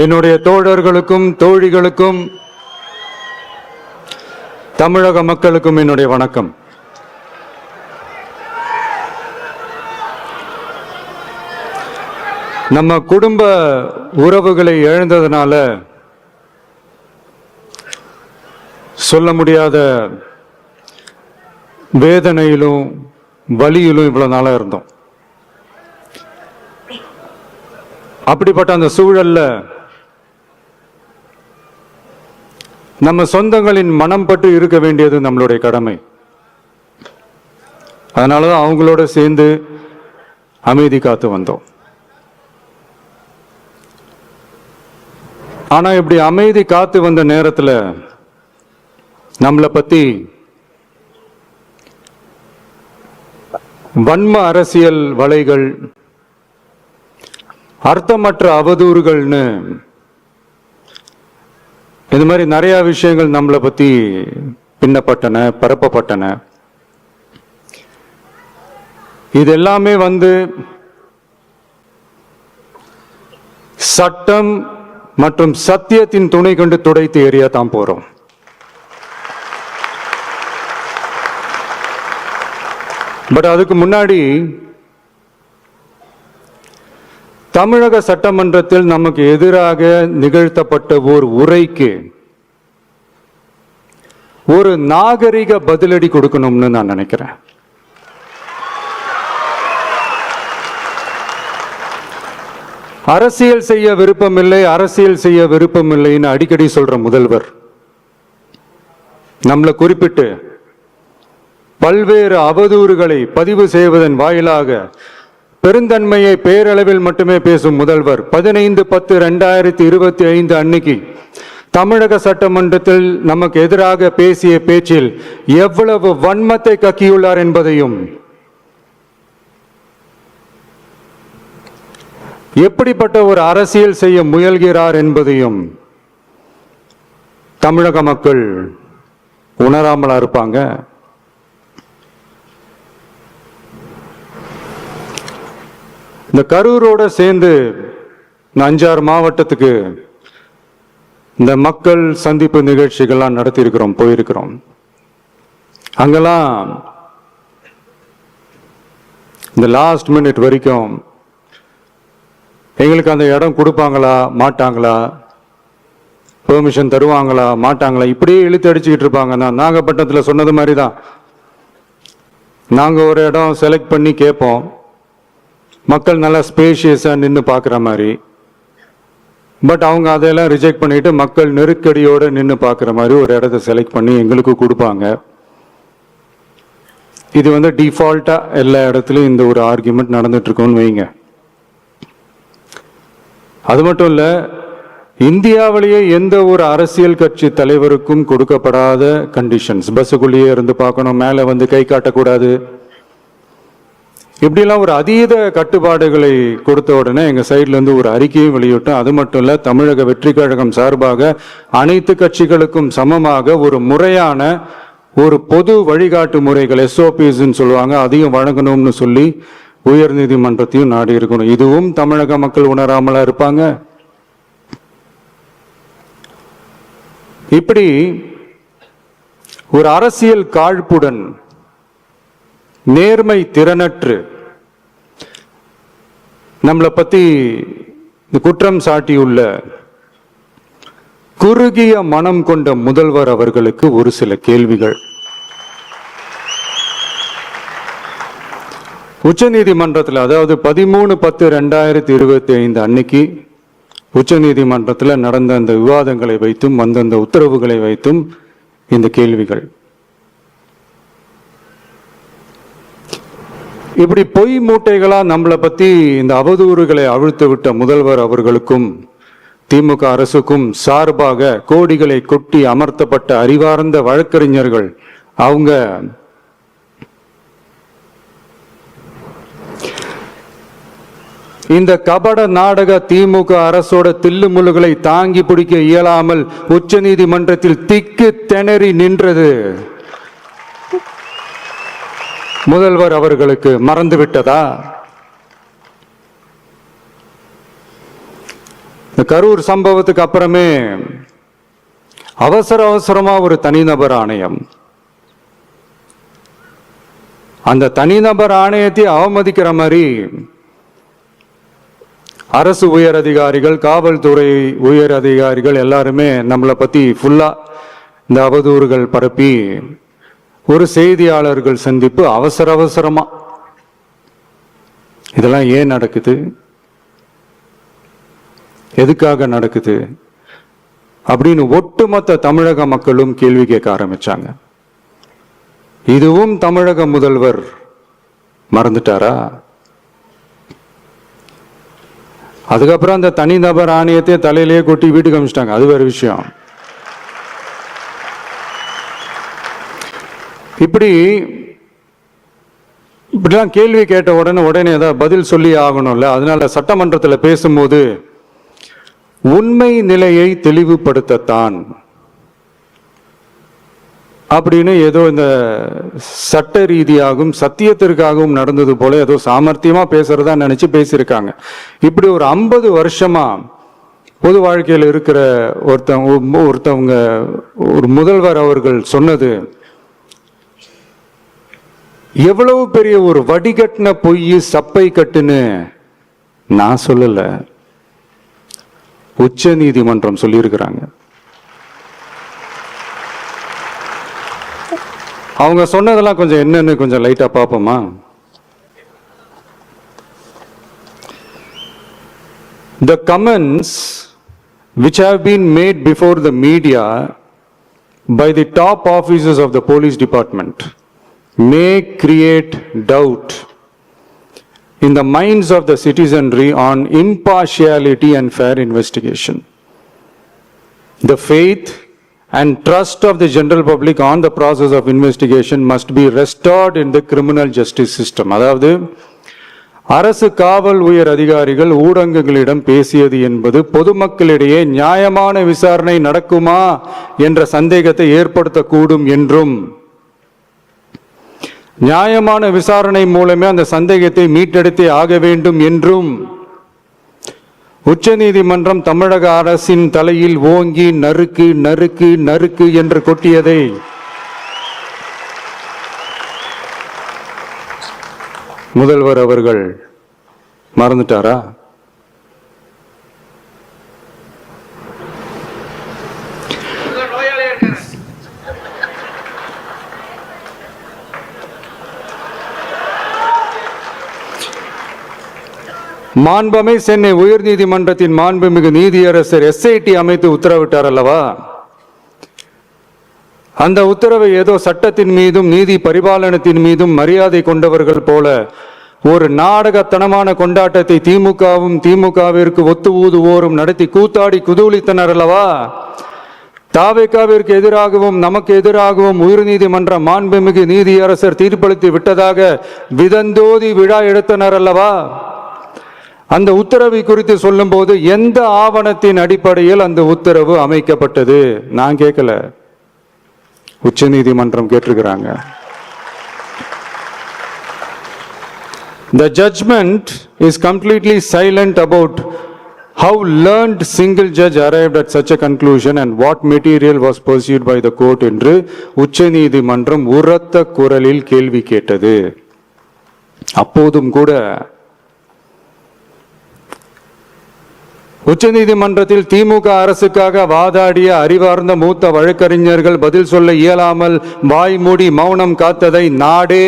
என்னுடைய தோழர்களுக்கும் தோழிகளுக்கும் தமிழக மக்களுக்கும் என்னுடைய வணக்கம். நம்ம குடும்ப உறவுகளை இழந்ததுனால சொல்ல முடியாத வேதனையிலும் வலியிலும் இவ்வளவு நாளா இருந்தோம். அப்படிப்பட்ட அந்த சூழல்ல நம்ம சொந்தங்களின் மனம் பட்டு இருக்க வேண்டியது நம்மளுடைய கடமை. அதனாலதான் அவங்களோட சேர்ந்து அமைதி காத்து வந்தோம். ஆனா இப்படி அமைதி காத்து வந்த நேரத்தில் நம்மளை பத்தி வன்ம அரசியல் வலைகள், அர்த்தமற்ற அவதூறுகள்னு இந்த மாதிரி நிறைய விஷயங்கள் நம்மளை பத்தி பின்னப்பட்டன, பரப்பப்பட்டன. இது எல்லாமே சட்டம் மற்றும் சத்தியத்தின் துணை கொண்டு துடைத்து எறிய தான் போறோம். பட் அதுக்கு முன்னாடி தமிழக சட்டமன்றத்தில் நமக்கு எதிராக நிகழ்த்தப்பட்ட ஒரு உரைக்கு ஒரு நாகரிக பதிலடி கொடுக்கணும்னு நான் நினைக்கிறேன். அரசியல் செய்ய விருப்பமில்லை, அரசியல் செய்ய விருப்பமில்லைன்னு அடிக்கடி சொல்ற முதல்வர் நம்மளை குறிப்பிட்டு பல்வேறு அவதூறுகளை பதிவு செய்வதன் வாயிலாக பெருந்தன்மையை பேரளவில் மட்டுமே பேசும் முதல்வர் 15/10/2025 அன்னைக்கு தமிழக சட்டமன்றத்தில் நமக்கு எதிராக பேசிய பேச்சில் எவ்வளவு வன்மத்தை கக்கியுள்ளார் என்பதையும், எப்படிப்பட்ட ஒரு அரசியல் செய்ய முயல்கிறார் என்பதையும் தமிழக மக்கள் உணராமலா இருப்பாங்க. இந்த கரூரோட சேர்ந்து 5-6 மாவட்டத்துக்கு இந்த மக்கள் சந்திப்பு நிகழ்ச்சிகள்லாம் நடத்தியிருக்கிறோம், போயிருக்கிறோம். அங்கெல்லாம் இந்த லாஸ்ட் மினிட் வரைக்கும் எங்களுக்கு அந்த இடம் கொடுப்பாங்களா மாட்டாங்களா, பெர்மிஷன் தருவாங்களா மாட்டாங்களா, இப்படியே இழுத்து அடிச்சுக்கிட்டு இருப்பாங்க. நான் நாகப்பட்டினத்தில் சொன்னது மாதிரி தான். நாங்கள் ஒரு இடம் செலக்ட் பண்ணி கேட்போம், மக்கள் நல்லா ஸ்பேஷியஸாக நின்று பார்க்குற மாதிரி. பட் அவங்க அதையெல்லாம் ரிஜெக்ட் பண்ணிட்டு மக்கள் நெருக்கடியோடு நின்று பார்க்குற மாதிரி ஒரு இடத்த செலக்ட் பண்ணி எங்களுக்கு கொடுப்பாங்க. இது டிஃபால்ட்டாக எல்லா இடத்துலையும் இந்த ஒரு ஆர்கியூமெண்ட் நடந்துட்டு இருக்கோன்னு வைங்க. அது மட்டும் இல்லை, இந்தியாவிலேயே எந்த ஒரு அரசியல் கட்சி தலைவருக்கும் கொடுக்கப்படாத கண்டிஷன்ஸ். பஸ்ஸுக்குள்ளேயே இருந்து பார்க்கணும், மேலே கை காட்டக்கூடாது, இப்படிலாம் ஒரு அதீத கட்டுப்பாடுகளை கொடுத்த உடனே எங்கள் சைட்லேருந்து ஒரு அறிக்கையும் வெளியிட்டோம். அது மட்டும் இல்லை, தமிழக வெற்றி கழகம் சார்பாக அனைத்து கட்சிகளுக்கும் சமமாக ஒரு முறையான ஒரு பொது வழிகாட்டு முறைகள், SOPஸ்ன்னு சொல்லுவாங்க, அதையும் வழங்கணும்னு சொல்லி உயர் நீதிமன்றத்தையும் நாடி இருக்கணும். இதுவும் தமிழக மக்கள் உணராமலா இருப்பாங்க. இப்படி ஒரு அரசியல் காழ்ப்புடன், நேர்மை திறனற்று நம்மளை பத்தி குற்றம் சாட்டியுள்ள குறுகிய மனம் கொண்ட முதல்வர் அவர்களுக்கு ஒரு சில கேள்விகள். உச்ச நீதிமன்றத்தில், அதாவது 13/10/2025 அன்னைக்கு உச்ச நீதிமன்றத்தில் நடந்த அந்த விவாதங்களை வைத்தும் வந்த உத்தரவுகளை வைத்தும் இந்த கேள்விகள். இப்படி பொய் மூட்டைகளா நம்மளை பத்தி இந்த அவதூறுகளை அவிழ்த்து விட்ட முதல்வர் அவர்களுக்கும் திமுக அரசுக்கும் சார்பாக கோடிகளை கொட்டி அமர்த்தப்பட்ட அறிவார்ந்த வழக்கறிஞர்கள் அவங்க இந்த கபட நாடக திமுக அரசோட தில்லுமுள்ளுகளை தாங்கி பிடிக்க இயலாமல் உச்ச நீதிமன்றத்தில் திக்கு திணறி நின்றது முதல்வர் அவர்களுக்கு மறந்துவிட்டதா? இந்த கரூர் சம்பவத்துக்கு அப்புறமே அவசரமா ஒரு தனிநபர் ஆணையம், அந்த தனிநபர் ஆணையத்தை அவமதிக்கிற மாதிரி அரசு உயர் அதிகாரிகள், காவல்துறை உயர் அதிகாரிகள் எல்லாருமே நம்மளை பத்தி ஃபுல்லா இந்த அவதூறுகள் பரப்பி ஒரு செய்தியாளர்கள் சந்திப்பு அவசரமா. இதெல்லாம் ஏன் நடக்குது, எதுக்காக நடக்குது அப்படின்னு ஒட்டுமொத்த தமிழக மக்களும் கேள்வி கேட்க ஆரம்பிச்சாங்க. இதுவும் தமிழக முதல்வர் மறந்துட்டாரா? அதுக்கப்புறம் அந்த தனிநபர் ஆணையத்தை தலையிலேயே கொட்டி வீட்டுக்கு அனுப்பிச்சிட்டாங்க. அது வேற விஷயம். இப்படிலாம் கேள்வி கேட்ட உடனே ஏதாவது பதில் சொல்லி ஆகணும்ல. அதனால சட்டமன்றத்தில் பேசும்போது உண்மை நிலையை தெளிவுபடுத்தத்தான் அப்படின்னு ஏதோ இந்த சட்ட ரீதியாகவும் சத்தியத்திற்காகவும் நடந்தது போல ஏதோ சாமர்த்தியமா பேசுறதா நினைச்சு பேசியிருக்காங்க. இப்படி ஒரு 50 வருஷமா பொது வாழ்க்கையில் இருக்கிற ஒருத்தவங்க ஒரு முதல்வர் அவர்கள் சொன்னது எவ்வளவு பெரிய ஒரு வடிகட்டின பொய், சப்பை கட்டுன்னு நான் சொல்லல, உச்ச நீதிமன்றம் சொல்லியிருக்கிறாங்க. அவங்க சொன்னதெல்லாம் கொஞ்சம் என்னன்னு கொஞ்சம் லைட்டா பார்ப்போமா? The comments which have been made before the media by the top officers of the police department may create doubt in the minds of the citizenry on impartiality and fair investigation. The faith and trust of the general public on the process of investigation must be restored in the criminal justice system. அதாவது அரசு காவல் உயர் அதிகாரிகள் ஊடகங்களிடம் பேசியது என்பது பொதுமக்களிடையே நியாயமான விசாரணை நடக்குமா என்ற சந்தேகத்தை ஏற்படுத்தக்கூடும் என்றும், நியாயமான விசாரணை மூலமே அந்த சந்தேகத்தை மீட்டெடுத்தே ஆக வேண்டும் என்றும் உச்ச நீதிமன்றம் தமிழக அரசின் தலையில் ஓங்கி நறுக்கு நறுக்கு நறுக்கு என்று கொட்டியதை முதல்வர் அவர்கள் மறந்துட்டாரா? மாண்புமை சென்னை உயர் நீதிமன்றத்தின் மாண்புமிகு நீதியரசர் SIT அமைத்து உத்தரவிட்டார் அல்லவா? அந்த உத்தரவை ஏதோ சட்டத்தின் மீதும் நீதி பரிபாலனத்தின் மீதும் மரியாதை கொண்டவர்கள் போல ஒரு நாடகத்தனமான கொண்டாட்டத்தை திமுகவிற்கு ஒத்து ஊதுவோரும் நடத்தி கூத்தாடி குதூளித்தனர் அல்லவா? தாவேகாவிற்கு எதிராகவும் நமக்கு எதிராகவும் உயர்நீதிமன்ற மாண்புமிகு நீதியரசர் தீர்ப்பளித்து விட்டதாக விதந்தோதி விழா எடுத்தனர் அல்லவா? அந்த உத்தரவை குறித்து சொல்லும் போது எந்த ஆவணத்தின் அடிப்படையில் அந்த உத்தரவு அமைக்கப்பட்டது? நான் கேட்கல, உச்ச நீதிமன்றம் கேட்டிருக்கிறாங்க. The judgment is completely silent about how learned single judge arrived at such a conclusion and what material was pursued by the court என்று உச்ச நீதிமன்றம் உரத்த குரலில் கேள்வி கேட்டது. அப்போதும் கூட உச்ச நீதிமன்றத்தில் திமுக அரசுக்காக வாதாடிய அறிவார்ந்த மூத்த வழக்கறிஞர்கள் பதில் சொல்ல இயலாமல் வாய் மூடி மௌனம் காத்ததை நாடே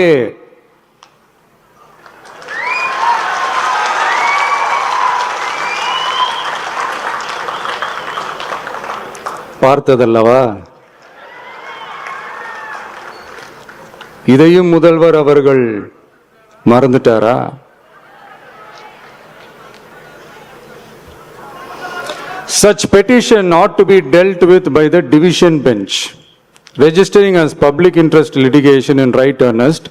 பார்த்ததல்லவா? இதையும் முதல்வர் அவர்கள் மறந்துட்டாரா? Such petition ought to be dealt with by the division bench, registering as public interest litigation in right earnest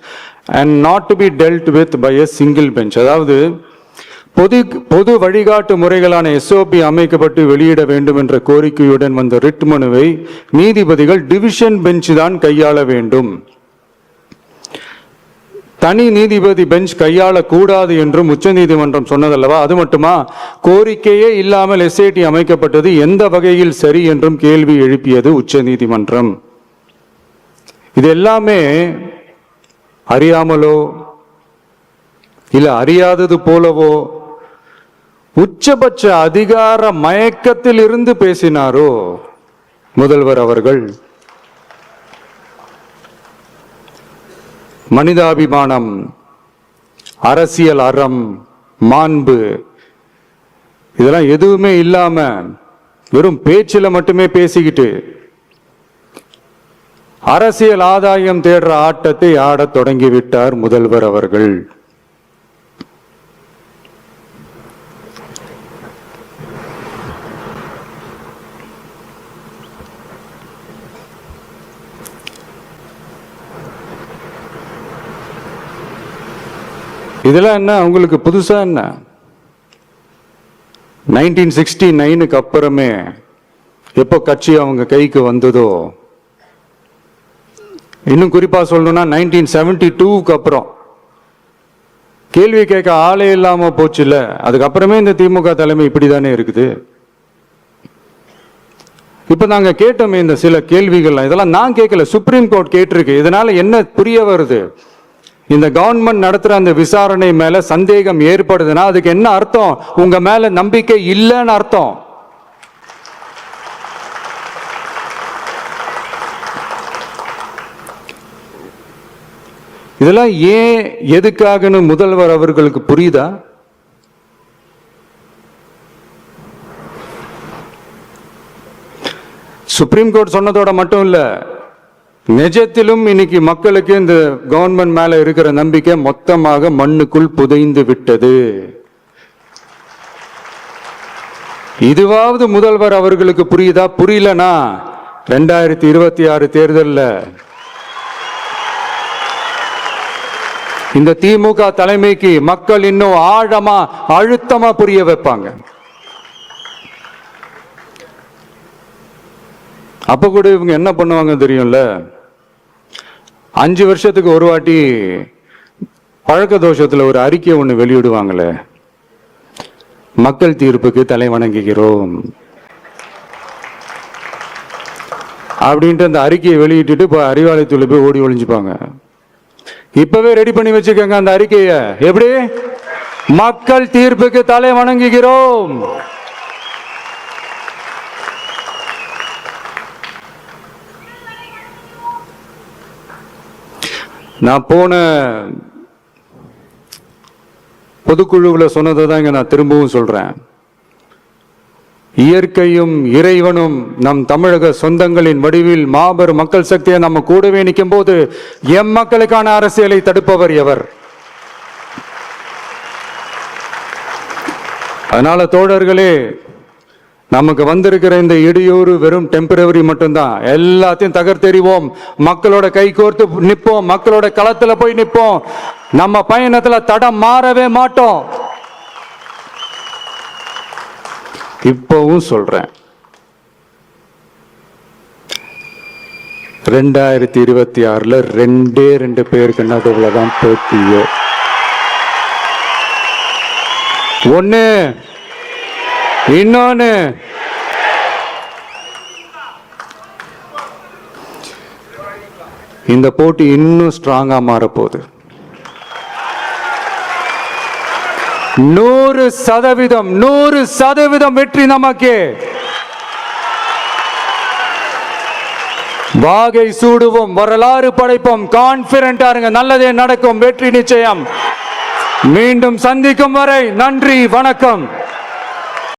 and not to be dealt with by a single bench. அதாவது பொது வழிகாட்டு முறைகளான SOP அமைக்கப்பட்டு வெளியிட வேண்டும் என்ற கோரிக்கையுடன் வந்த ரிட் மனுவை நீதிபதிகள் டிவிஷன் பெஞ்ச் தான் கையாள வேண்டும். தனி நீதிபதி பெஞ்ச் கையாளக்கூடாது என்றும் உச்சநீதிமன்றம் சொன்னதல்லவா? அது மட்டுமா, கோரிக்கையே இல்லாமல் எஸ்ஐடி அமைக்கப்பட்டது எந்த வகையில் சரி என்றும் கேள்வி எழுப்பியது உச்சநீதிமன்றம். இது எல்லாமே அறியாமலோ இல்ல அறியாதது போலவோ உச்சபட்ச அதிகார மயக்கத்தில் இருந்து பேசினாரோ முதல்வர் அவர்கள்? மனிதாபிமானம், அரசியல் அறம், மாண்பு இதெல்லாம் எதுவுமே இல்லாம வெறும் பேச்சில மட்டுமே பேசிக்கிட்டு அரசியல் ஆதாயம் தேடுற ஆட்டத்தை ஆடத் தொடங்கிவிட்டார் முதல்வர் அவர்கள். இதெல்லாம் என்ன உங்களுக்கு புதுசா? என்ன 1969 அப்புறமே எப்போ கட்சி அவங்க கைக்கு வந்ததோ, இன்னும் குறிப்பா சொல்லணும்னா 1972 அப்புறம் கேள்வி கேட்க ஆளே இல்லாம போச்சுல, அதுக்கப்புறமே இந்த திமுக தலைமை இப்படிதானே இருக்குது. இப்ப நாங்க கேட்டோமே இந்த சில கேள்விகள், இதெல்லாம் நான் கேட்கல, சுப்ரீம் கோர்ட் கேட்டிருக்கு. இதனால என்ன புரிய வருது? இந்த கவர்மெண்ட் நடத்துற அந்த விசாரணை மேல சந்தேகம் ஏற்படுதுன்னா அதுக்கு என்ன அர்த்தம்? உங்க மேல நம்பிக்கை இல்லைன்னு அர்த்தம். இதெல்லாம் ஏன் எதுக்காகன்னு முதல்வர் அவர்களுக்கு புரியுதா? சுப்ரீம் கோர்ட் சொன்னதோட மட்டும் இல்ல, நிஜத்திலும் இன்னைக்கு மக்களுக்கு இந்த கவர்மெண்ட் மேல இருக்கிற நம்பிக்கை மொத்தமாக மண்ணுக்குள் புதைந்து விட்டது. இதுவாவது முதல்வர் அவர்களுக்கு புரியுதா? புரியலனா 2026 தேர்தல்ல இந்த திமுக தலைமைக்கு மக்கள் இன்னும் ஆழமா அழுத்தமா புரிய வைப்பாங்க. அப்ப கூட இவங்க என்ன பண்ணுவாங்க தெரியும்ல, 5 வருஷத்துக்கு ஒரு வாட்டி பழக்க தோஷத்துல ஒரு அறிக்கை ஒண்ணு வெளியிடுவாங்களே, மக்கள் தீர்ப்புக்கு தலை வணங்குகிறோம் அப்படின்ட்டு அந்த அறிக்கையை வெளியிட்டு இப்ப அறிவாலயத்துல போய் ஓடி ஒளிஞ்சுப்பாங்க. இப்பவே ரெடி பண்ணி வச்சுக்கோங்க அந்த அறிக்கையை. எப்படி? மக்கள் தீர்ப்புக்கு தலை வணங்குகிறோம். நான் போன பொதுக்குழுவில் சொன்னதை தான் இங்க நான் திரும்பவும் சொல்றேன். இயற்கையும் இறைவனும் நம் தமிழக சொந்தங்களின் வடிவில் மாபெரும் மக்கள் சக்தியை நம்ம கூடவே நிற்கும் போது எம் மக்களுக்கான அரசியலை தடுப்பவர் எவர்? அதனால தோழர்களே, நமக்கு வந்திருக்கிற இந்த இடையூறு வெறும் டெம்பரவரி மட்டும்தான். எல்லாத்தையும் தகர்த்தெறிவோம், மக்களோட கை கோர்த்து நிற்போம், மக்களோட களத்துல போய் நிற்போம். நம்ம பயணத்துல தடம் மாறவே மாட்டோம். இப்பவும் சொல்றேன், 2026ல 2 பேருக்கு நடுவுலதான் போட்டியோ. ஒண்ணு, இன்னொன்னு இந்த போட்டி இன்னும் ஸ்ட்ராங்கா மாறப்போகுது. 100% வெற்றி நமக்கு. வாகை சூடுவோம், வரலாறு படைப்போம், கான்பிடென்டா இருங்க, நல்லதே நடக்கும், வெற்றி நிச்சயம். மீண்டும் சந்திக்கும் வரை நன்றி, வணக்கம்.